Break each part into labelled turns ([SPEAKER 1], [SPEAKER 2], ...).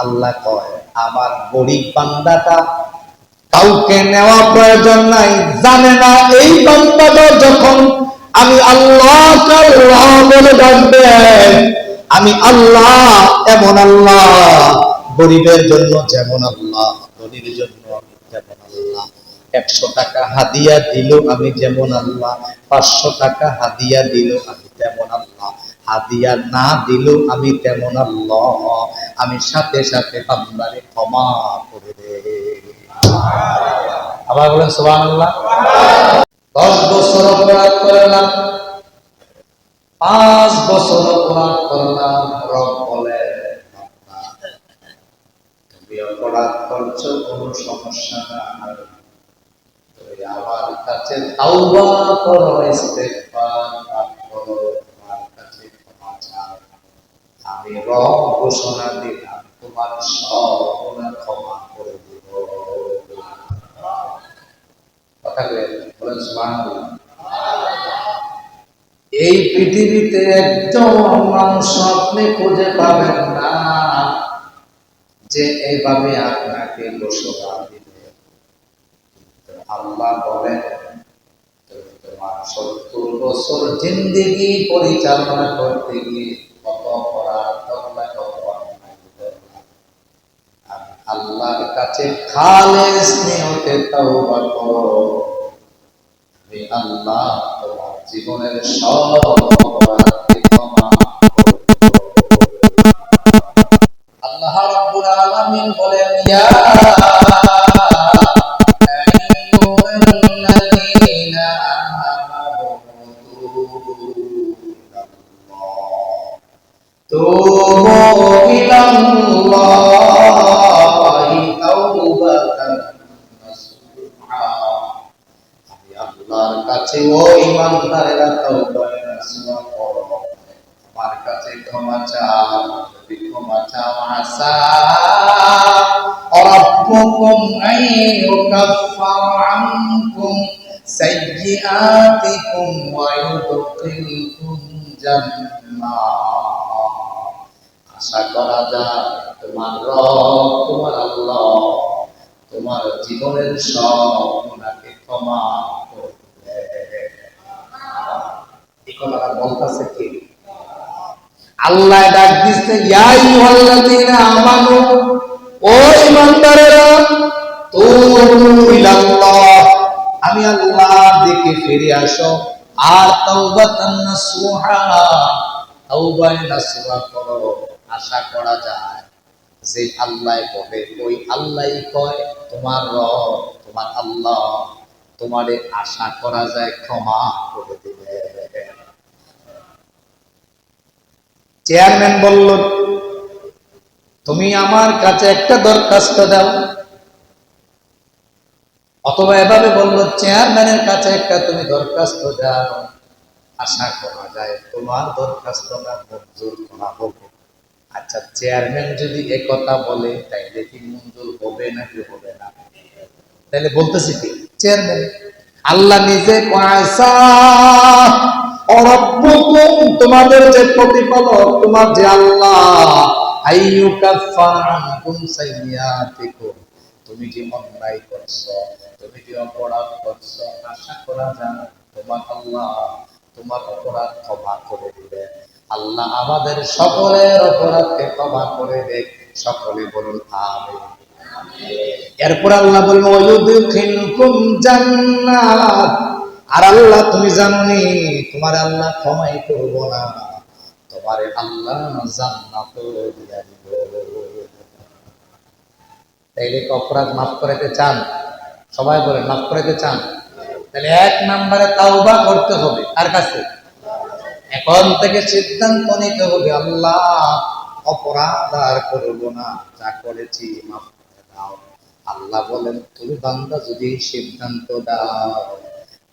[SPEAKER 1] আল্লাহ কয় আমার গরিব বান্দাটা কাউকে নেওয়া প্রয়োজন নাই, জানে না এই বান্দাটা যখন আমি আল্লাহ বলে ডাকবে, আমি আল্লাহ এমন আল্লাহ, গরিবের জন্য যেমন আল্লাহ, গরিবের জন্য যেমন আল্লাহ। 100 টাকা হাদিয়া দিল আমি যেমন আল্লাহ, 500 টাকা হাদিয়া দিল আমি তেমন আল্লাহ, হাদিয়া না দিল আমি তেমন আল্লাহ। আমি সাথে সাথে বান্দারে ক্ষমা করে দেই। আবার বলেন সুবহানাল্লাহ। 10 বছর অপরাধ করলাম, 5 বছর অপরাধ করলাম, রব বলে তুমি অপরাধ করছো কোনো সমস্যা নাই, তুমি আমার কাছে তাওবা করো, ইস্তেগফার করো, আমার কাছে ক্ষমা চাও, আমি রব ঘোষণা দিলাম তোমার সব গুনাহ ক্ষমা করে দিব। কথা বলেন সুবহানাল্লাহ। এই পৃথিবীতে একজন মানুষ আপনি খুঁজে পাবেন না যে এইভাবে আপনাকে ঘোষণা দিবে। আল্লাহ বলেন তোমার 70 বছর জিন্দেগি পরিচালনা করতে গিয়ে কত অপরাধ করলে, কত অন্যায় করলে, আমি আল্লাহর কাছে খালেস নিয়তে তাওবা করো, আমি আল্লাহ তোমার জীবনের সব অপরাধকে ক্ষমা করে দেব। আল্লাহ রাব্বুল আলামিন বলেন ইয়া আইয়ুহাল্লাযীনা আমানু তুবু ইলাল্লাহি তাওবাতান নাসুহা। আমি আল্লাহর কাছে ও ঈমানদারেরা তাওবা নাসুহা করো, আমার কাছে ক্ষমা চাও, যদি ক্ষমা চাও আসা রাব্বুকুম আইয়ুকাফফিরা আনকুম সাইয়্যাতিকুম ওয়া ইউদখিলকুম জান্নাত। আশা করা যায় তোমার রব, তোমার আল্লাহ তোমার জীবনের সব গুনাহকে ক্ষমা করবে। এই কথাটা বলতেছে কি? আল্লাহ ডাক দিচ্ছে ইয়া আইয়ুহাল্লাযীনা আমানু, ও ঈমানদারেরা, তুবু ইলাল্লাহ, আমি আল্লাহর দিকে ফিরে আসো, আর তাওবাতান নাসুহা, তাওবায়ে নাসুহা করো। আশা করা যায় যে আল্লাহ বলে ওই আল্লাহই কয় তোমার রব, তোমার আল্লাহ তোমারে আশা করা যায় ক্ষমা করে দিবে। চেয়ারম্যান বলল তুমি আমার কাছে একটা দরখাস্ত দাও, অথবা এভাবে বলল চেয়ারম্যানের কাছে একটা তুমি দরখাস্ত দাও, আশা করা যায় তোমার দরখাস্তটা মঞ্জুর করা হবে। আচ্ছা চেয়ারম্যান যদি এই কথা বলে তাইলে কি মঞ্জুর হবে নাকি হবে না? তাইলে বলতেছি কি চেয়ারম্যান? আল্লাহ নিজে কয়সা রাব্বুকুম, তোমাদের যে প্রতিপালক, তোমার যে আল্লাহ, আইয়ুকাফফিরা আনকুম সাইয়্যাতিকুম, তুমি যে অন্যায় করছো, তুমি যে অপরাধ করছো, আশা করা যায় তোমার আল্লাহ তোমার অপরাধ ক্ষমা করে দিবে। আল্লাহ আমাদের সকলের অপরাধকে ক্ষমা করে দেখ, সকলে বলুন আমিন। এরপর আল্লাহ বলল ওয়ায়ুদখিলকুম জান্নাত, আর আল্লাহ তুমি জানোনি তোমার আল্লাহ ক্ষমাই করব না, তোমারে আল্লাহ জান্নাত দিয়া দিব। তাইলে অপরাধ মাফ করতে চান? সবাই বলেন মাফ করতে চান? তাহলে 1 নম্বরে তাওবা করতে হবে কার কাছে? এখন থেকে সিদ্ধান্ত নিতে হবে আল্লাহ অপরাধ আর করব না, যা করেছি মাফ করে দাও। আল্লাহ বলেন তুমি বান্দা যদি সিদ্ধান্ত দাও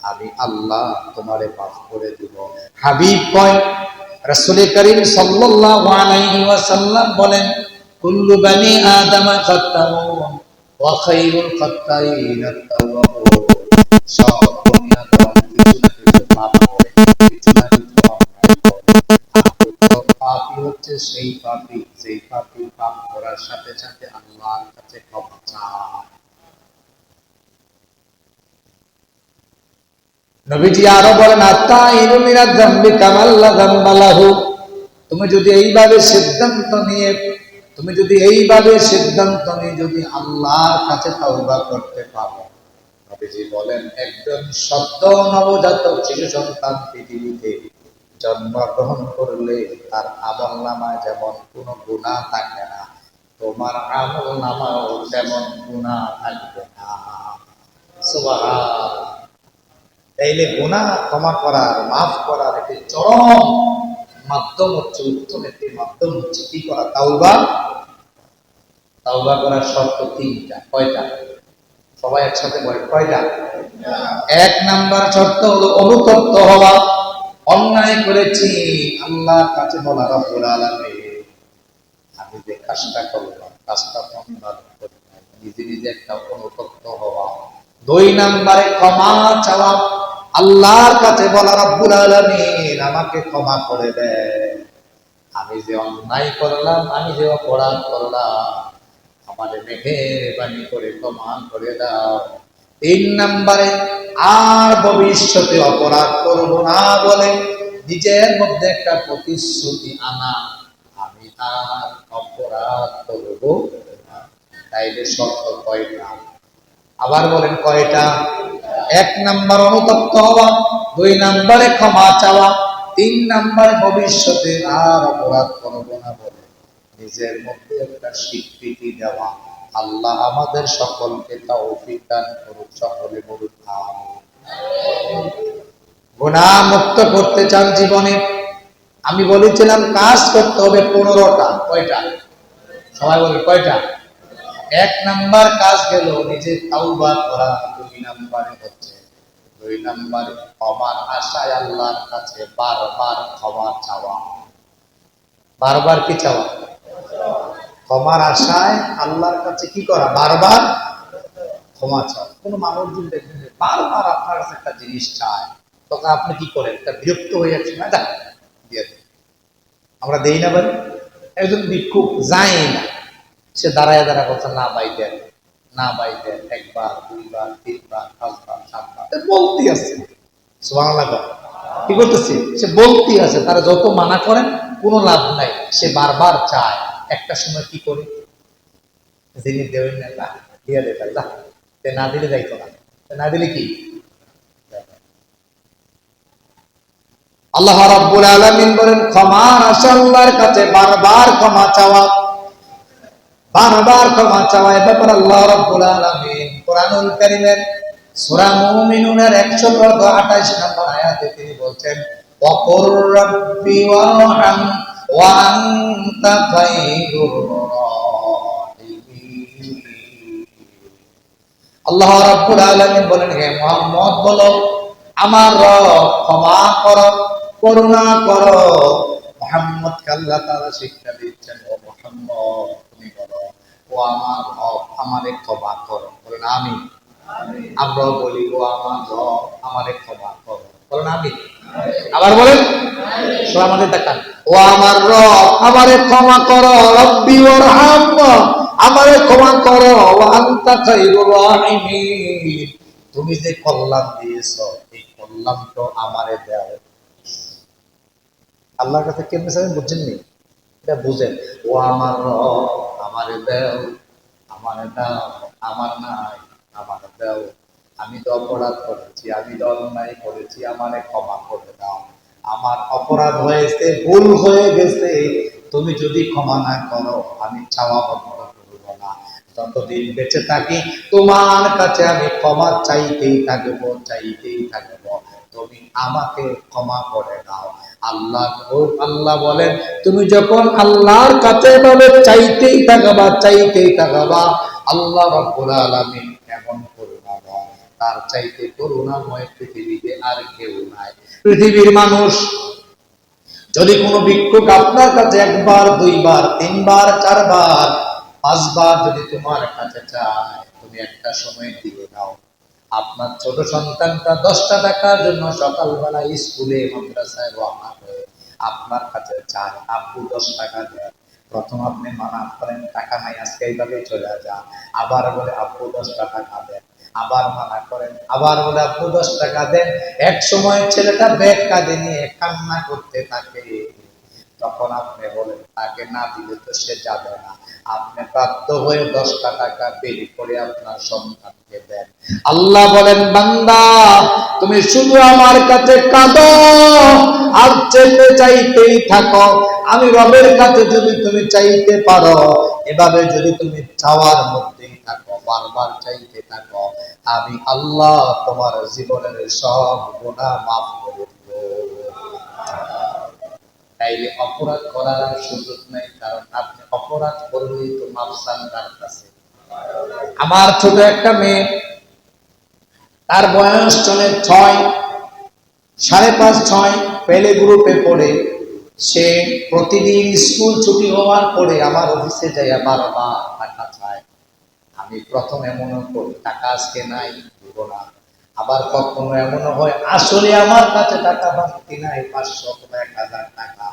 [SPEAKER 1] আমি আল্লাহ তোমারে মাফ করে দিব। হাবিব কয় রাসূল করিম সাল্লাল্লাহু আলাইহি ওয়াসাল্লাম বলেন কুল্লু বানি আদম খাত্তাউন ওয়া খায়রুল খাত্তাইন আত-তাওয়াবুন। সব বনি আদম কিছু না কিছু পাপ করে, কিছু না কিছু অন্যায় করে। পাপী হচ্ছে সেই পাপী যেই পাপী পাপ করার করার সাথে সাথে আল্লাহর কাছে ক্ষমা চায়। নবীজি আরো বলেন, আত্তাইনু মিনাজ যামবি কামাল্লা যামবা লাহু। তুমি যদি এইভাবে সিদ্ধান্ত নিয়ে যদি আল্লাহর কাছে তাওবা করতে পারো, নবীজি বলেন একজন সদ্য নবজাতক শিশু সন্তান পৃথিবীতে জন্মগ্রহণ করলে তার আমলনামায় যেমন কোনো গুনাহ থাকে না, তোমার আমলনামাও তেমন গুনাহ থাকবে না। সুবহানাল্লাহ। তাইলে গুনাহ ক্ষমা করার, মাফ করার একটি চরম মাধ্যম হচ্ছে, উত্তম একটি মাধ্যম হচ্ছে কি করা? তাওবা। তাওবা করার শর্ত তিনটা। কয়টা? সবাই একসাথে বলে, কয়টা? এক নাম্বার শর্ত হলো অনুতপ্ত হওয়া। অন্যায় করেছি, আল্লাহর কাছে বলা, রব্বুল আলামিন আমি যে কাজটা করলাম, কাজটা নিজে নিজে একটা অনুতপ্ত হওয়া। দুই নাম্বারে ক্ষমা চাওয়া, আল্লাহর কাছে বলা, রব্বুল আলামিন আমাকে ক্ষমা করে দেন, আমি যে অন্যায় করলাম, আমি যে অপরাধ করলাম, আমাদের মেহেরবানি করে ক্ষমা করে দাও। তিন নাম্বারে আর ভবিষ্যতে অপরাধ করব না বলে নিজের মধ্যে একটা প্রতিশ্রুতি আনা, আমি আর অপরাধ করব না। তাইলে শর্ত কয়টা? আবার বলেন কয়টা? এক নাম্বার অনুতপ্ত হওয়া, দুই নাম্বারে ক্ষমা চাওয়া, তিন নাম্বারে ভবিষ্যতে আর অপরাধ করব না বলে নিজের মধ্যে একটা স্বীকৃতি দেওয়া। আল্লাহ আমাদের সকলকে তৌফিক দান করুন। সকলে বলুন আমিন। গুনাহ মুক্ত করতে চান জীবনে? আমি বলেছিলাম কাজ করতে হবে 15টা। কয়টা? সবাই বলে কয়টা? এক নাম্বার কাজ গেল নিজে তাওবা করা। দুই নাম্বারে ক্ষমার আশায় আল্লাহর কাছে বারবার ক্ষমা চাওয়া। বারবার কি চাওয়া? ক্ষমার আশায় আল্লাহর কাছে কি করা? বারবার ক্ষমা চাওয়া। কোন মানুষ যদি দেখবেন বারবার আপনার কাছে একটা জিনিস চায়, তখন আপনি কি করেন? একটা বিরক্ত হয়ে যাচ্ছে, না যা দিয়ে দেন। আমরা দেই না ভাই? একজন ভিক্ষুক যায় না, সে দাঁড়ায় করছে, না ভাই দেন, না ভাই দেন, একবার, দুইবার, তিনবার, পাঁচবার, সাতবার বলতে আছে। সুবহানাল্লাহ। কি করতেছে? সে বলতে আছে, তারা যত মানা করেন কোনো লাভ নাই, সে বারবার চায়। একটা সময় কি করে, যিনি দেবেন না দিয়ে দেবেন, না দিলে যাইতো না, না দিলে কি? আল্লাহ রাব্বুল আলামিন বলেন ক্ষমার আশা আল্লাহর কাছে বারবার ক্ষমা চাওয়া, বারবার ক্ষমা চাওয়া। এ ব্যাপারে আল্লাহ রাব্বুল আলামিন কোরআনুল কারীমের সূরা মুমিনুনের 128 নম্বর আয়াতে তিনি বলছেন, ওয়াকুর রাব্বি ওয়ারহাম ওয়া আনতা খায়রুর রাহিমিন। আল্লাহ রাব্বুল আলামিন বলেন, হে মুহাম্মদ বলো, আমার রব ক্ষমা করো, করুণা করো। মুহাম্মদকে আল্লাহ তাআলা শিক্ষা দিচ্ছেন, ও মুহাম্মদ তুমি বলো, ও আমার রব আমারে ক্ষমা করো। বলেন আমিন। আমরাও বলি, ও আমার রব আমারে ক্ষমা করো। বলেন আমিন। আবার বলেন, সবাই আমাদের তাকান, ও আমার রব আমারে ক্ষমা করো, রব্বি ওয়ারহাম আমারে ক্ষমা করো, ওয়া আনতা খায়রুর রাহিমিন তুমি যে কল্যাণ দিয়েছো, এই কল্যাণ তো আমারে দাও। আল্লাহর কাছে কেমনে চাইবেন বুঝছেন নি? এটা বুঝেন। ও আমার রব আমারে দাও, আমারে দাও, আমার নাই, আমারে দাও। আমি তো অপরাধ করেছি, আমি তো অন্যায় করেছি, আমারে ক্ষমা করে দাও। আমার অপরাধ হয়েছে, ভুল হয়ে গেছে, তুমি যদি ক্ষমা না করো আমি চাওয়া বন্ধ করব না। যতদিন বেঁচে থাকি তোমার কাছে আমি ক্ষমা চাইতেই থাকবো, চাইতেই থাকবো। তুমি আমাকে ক্ষমা করে দাও। আল্লাহ বলেন, তুমি যখন আল্লাহর কাছে বলে চাইতেই থাকবা, চাইতেই থাকবা, আল্লাহ রাব্বুল আলামিন এমন করুণাময়, তার চাইতে করুণাময় পৃথিবীতে আর কেউ নাই। পৃথিবীর মানুষ যদি কোনো ভিক্ষুক আপনার কাছে একবার, দুইবার, তিনবার, চারবার, পাঁচবার যদি তোমার কাছে চায়, তুমি একটা সময় দিয়ে দাও। আপনার ছোট সন্তানটা 10টা টাকার জন্য সকালবেলা স্কুলে মাদ্রাসায় রওনা হয়ে আপনার কাছে চায়, আব্বু 10 টাকা দেন। প্রথম আপনি মানা করেন টাকা নাই আজকে এইভাবেই চলে যা, আবার বলে আব্বু 10 টাকা দেন, আবার মানা করেন, আবার বলে আব্বু 10 টাকা দেন। এক সময় ছেলেটা ব্যাগ কাঁধে নিয়ে কান্না করতে থাকে। তখন আপনি বলেন তাকে না দিলে তো সে যাবে না, আপনি বাধ্য হয়ে 10টা টাকা বের করে আপনার সন্তানকে দেন। আল্লাহ বলেন বান্দা তুমি শুধু আমার কাছে কাঁদো আর চাইতে চাইতেই থাকো, আমি রবের কাছে যদি তুমি চাইতে পারো, এভাবে যদি তুমি চাওয়ার মধ্যেই থাকো, বারবার চাইতে থাকো, আমি আল্লাহ তোমার জীবনের সব গুনাহ মাফ করে দেব। তাইলে অপরাধ করার সুযোগ নেই, কারণ আপনি অপরাধ করলেই তো মাফ চান তার কাছে। আমার ছোট একটা মেয়ে, তার বয়স চলে 6, 5.5 6, পেলে গ্রুপে পড়ে। সে প্রতিদিন স্কুল ছুটি হওয়ার পরে আমার অফিসে যাইয়া বারবার টাকা চায়। আমি প্রথমে মনে করি টাকা আজকে নাই, দিব না। আবার কখনো এমনও হয় আসলে আমার কাছে টাকা বাকি নাই, 500 অথবা 1000 টাকা,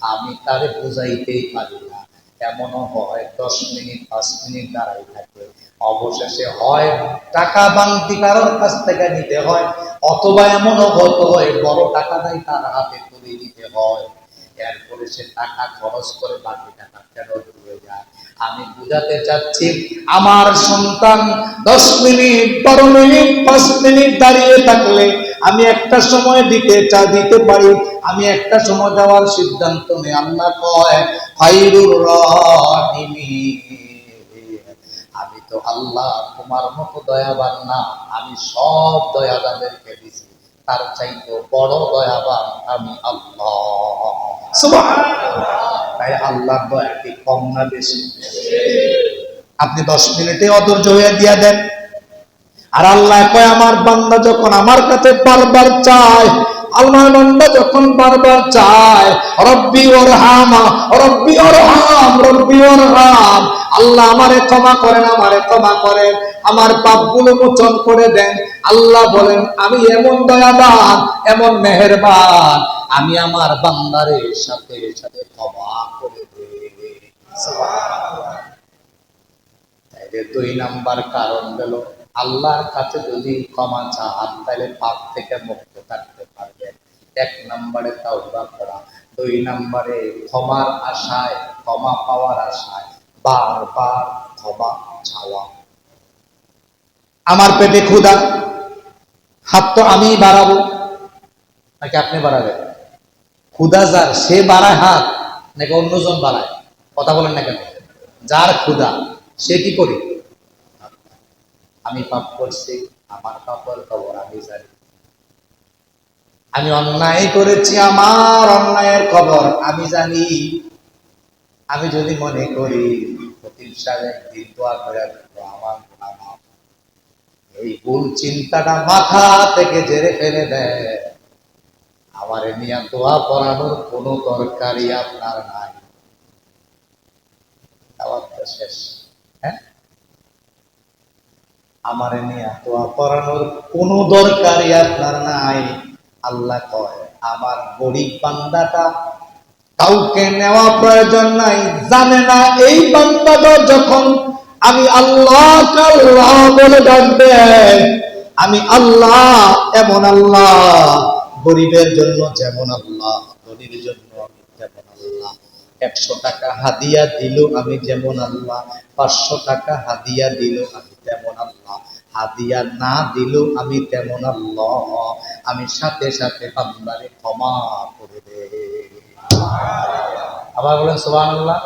[SPEAKER 1] আমি তারে বুঝাইতেই পারি না। এমনও হয় 10 মিনিট 5 মিনিট দাঁড়াই থাকে। অবশেষে হয় টাকা বাংতি কারোর কাছ থেকে নিতে হয়, অথবা এমনও হতে হয় বড় টাকা দেয় তার হাতে তুলে দিতে হয়। এরপরে সে টাকা খরচ করে বাকি টাকা ফেরত দিয়ে যায়। আমি বুঝাতে চাচ্ছি আমার সন্তান 10 মিনিট 12 মিনিট 5 মিনিট দাঁড়িয়ে থাকলে আমি একটা সময় দিতে পারি, আমি একটা সময় দেওয়ার সিদ্ধান্ত নেই। আল্লাহ কয় খায়রুর রাহিমিন, আমি তো আল্লাহ তোমার মতো দয়াবান না, আমি সব দয়া যাদেরকে দিছি তার চাইতে বড় দয়াবান আমি আল্লাহ। সুবহানাল্লাহ। তাই আল্লাহর দয়া কি কম না বেশি? আপনি 10 মিনিটে অধৈর্য হয়ে দিয়া দেন। আর আল্লাহ কয় আমার বান্দা যখন আমার কাছে বারবার চায়, আমার বান্দা যখন বারবার চায় রব্বি ওরহাম রব্বি ওরহাম রব্বি ওরহাম, আল্লাহ আমারে ক্ষমা করেন, আমারে ক্ষমা করেন, আমার পাপগুলো মোচন করে দেন। আল্লাহ বলেন আমি এমন দয়াবান, এমন মেহেরবান, আমি আমার বান্দারের সাথে সাথে ক্ষমা করে দেই। সুবহানাল্লাহ। তাইলে 2 নাম্বার কারণ হলো আল্লাহর কাছে যদি ক্ষমা চান তাহলে পাপ থেকে মুক্ত থাকতে পারবেন। 1 নম্বরে তাওবা করা, 2 নম্বরে ক্ষমার আশায়, ক্ষমা পাওয়ার আশায় বারবার ক্ষমা চাওয়া। আমার পেটে ক্ষুধা, হাত তো আমি বাড়াবো নাকি আপনি বাড়াবেন? ক্ষুধা যার সে বাড়ায় হাত নাকি অন্যজন বাড়ায়? কথা বলেন না কেন? যার ক্ষুধা সে কি করে? আমি পাপ করছি, আমার পাপের খবর আমি জানি, আমি অন্যায় করেছি, আমার অন্যায়ের খবর আমি জানি। আমি যদি মনে করি খতিব সাহেব একদিন দোয়া করে আমার গুনাহ মাফ, এই ভুল চিন্তাটা মাথা থেকে ঝেড়ে ফেলে দেয়, আমারে নিয়ে দোয়া পড়ানোর কোনো দরকারই আপনার নাই। দাওয়াত তো শেষ। হ্যাঁ, আমারে নিয়ে দোয়া পড়ানোর কোনো দরকারই আপনার নাই। আল্লাহ কয় আমার গরিব বান্দাটা কাউকে নেওয়া প্রয়োজন নাই, জানে না এই বান্দাটা যখন আমি আল্লাহ আল্লাহ বলে ডাকবে, আমি আল্লাহ এমন আল্লাহ, গরিবের জন্য যেমন আল্লাহ, গরিবের জন্য আমি যেমন আল্লাহ। 100 টাকা হাদিয়া দিল আমি যেমন আল্লাহ, 500 টাকা হাদিয়া দিল আমি তেমন আল্লাহ, হাদিয়া না দিল আমি তেমন আল্লাহ। আমি সাথে সাথে বান্দারে ক্ষমা করে দেই। আবার বলেন সুবহানাল্লাহ।